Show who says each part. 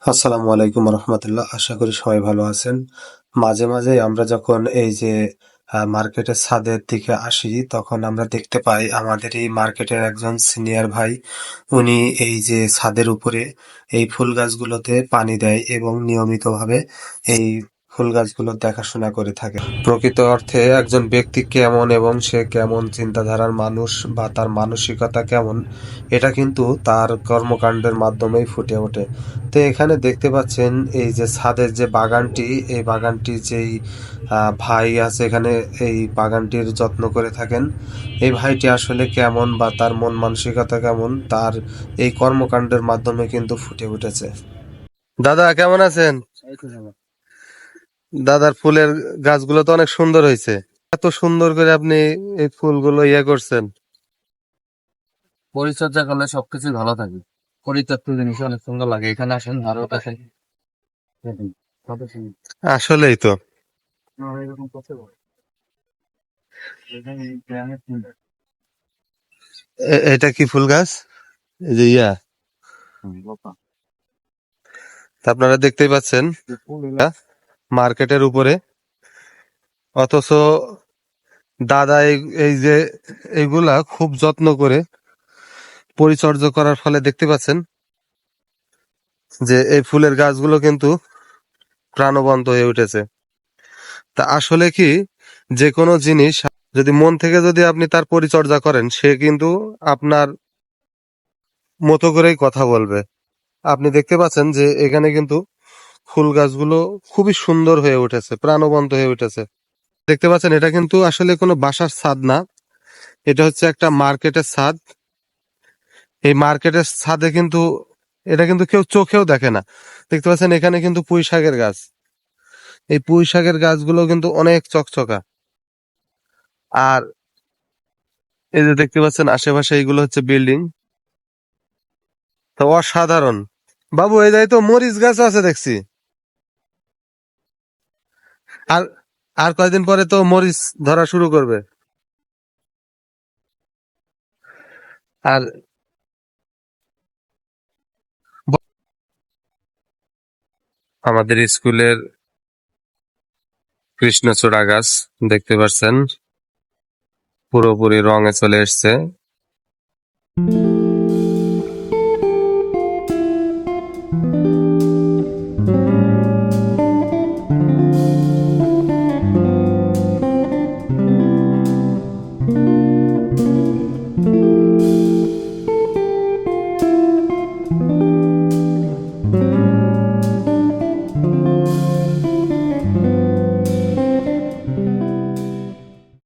Speaker 1: আসসালামু আলাইকুম রহমতুল্লাহ। আশা করি সবাই ভালো আছেন। মাঝে মাঝে আমরা যখন এই যে মার্কেটের ছাদের দিকে আসি, তখন আমরা দেখতে পাই আমাদের এই মার্কেটের একজন সিনিয়র ভাই, উনি এই যে ছাদের উপরে এই ফুল গাছগুলোতে পানি দেয় এবং নিয়মিতভাবে এই ফুল গাছগুলোর দেখাশোনা করে থাকে। প্রকৃত অর্থে একজন ব্যক্তি কেমন এবং সে কেমন চিন্তাধারার মানুষ বা তার মানসিকতা কেমন, এটা কিন্তু তার কর্মকাণ্ডের মাধ্যমেই ফুটে ওঠে। তো এখানে দেখতে পাচ্ছেন এই যে ছাদের যে বাগানটি, এই বাগানটি যেই ভাই আছে এখানে এই বাগানটির যত্ন করে থাকেন, এই ভাইটি আসলে কেমন বা তার মন মানসিকতা কেমন, তার এই কর্মকাণ্ডের মাধ্যমে কিন্তু ফুটে উঠেছে। দাদা কেমন আছেন?
Speaker 2: এই তো যাবো।
Speaker 1: দাদার ফুলের গাছগুলো তো অনেক সুন্দর হয়েছে। এত সুন্দর করে আপনি এই ফুলগুলো করছেন।
Speaker 2: পরিচর্যা করলে সবকিছু ভালো থাকে। পরিত্যক্ত জিনিস অনেক সুন্দর লাগে। এখানে আসেন আরো দেখেন। দেখেন, কত সুন্দর।
Speaker 1: আসলেই তো।
Speaker 2: এরকম কত বড়। এখানে এই গ্রামের ফুল।
Speaker 1: এটা কি ফুল গাছ? এই যে
Speaker 2: লতা।
Speaker 1: তা আপনারা দেখতেই পাচ্ছেন
Speaker 2: যে ফুল এগুলা
Speaker 1: মার্কেটের উপরে, অথচ দাদা এই যে এইগুলা খুব যত্ন করে পরিচর্যা করার ফলে দেখতে পাচ্ছেন যে এই ফুলের গাছগুলো কিন্তু প্রাণবন্ত হয়ে উঠেছে। তা আসলে কি, যে কোনো জিনিস যদি মন থেকে যদি আপনি তার পরিচর্যা করেন, সে কিন্তু আপনার মতো করেই কথা বলবে। আপনি দেখতে পাচ্ছেন যে এখানে কিন্তু ফুল গাছগুলো খুবই সুন্দর হয়ে উঠেছে, প্রাণবন্ত হয়ে উঠেছে। দেখতে পাচ্ছেন এটা কিন্তু আসলে কোনো বাসার ছাদ না, এটা হচ্ছে একটা মার্কেটের ছাদ। এই মার্কেটের ছাদে কিন্তু এটা কিন্তু কেউ চোখেও দেখে না। দেখতে পাচ্ছেন এখানে কিন্তু পুঁই শাকের গাছ, এই পুঁই শাকের গাছগুলো কিন্তু অনেক চকচকা। আর এই যে দেখতে পাচ্ছেন আশেপাশে এইগুলো হচ্ছে বিল্ডিং, তো অসাধারণ। বাবু এই যাই তো মরিচ গাছ আছে দেখছি। আর আর কয়দিন পরে তো মরিচ ধরা শুরু করবে। আর আমাদের স্কুলের কৃষ্ণচূড়া গাছ দেখতে পাচ্ছেন পুরোপুরি রঙে চলে এসছে।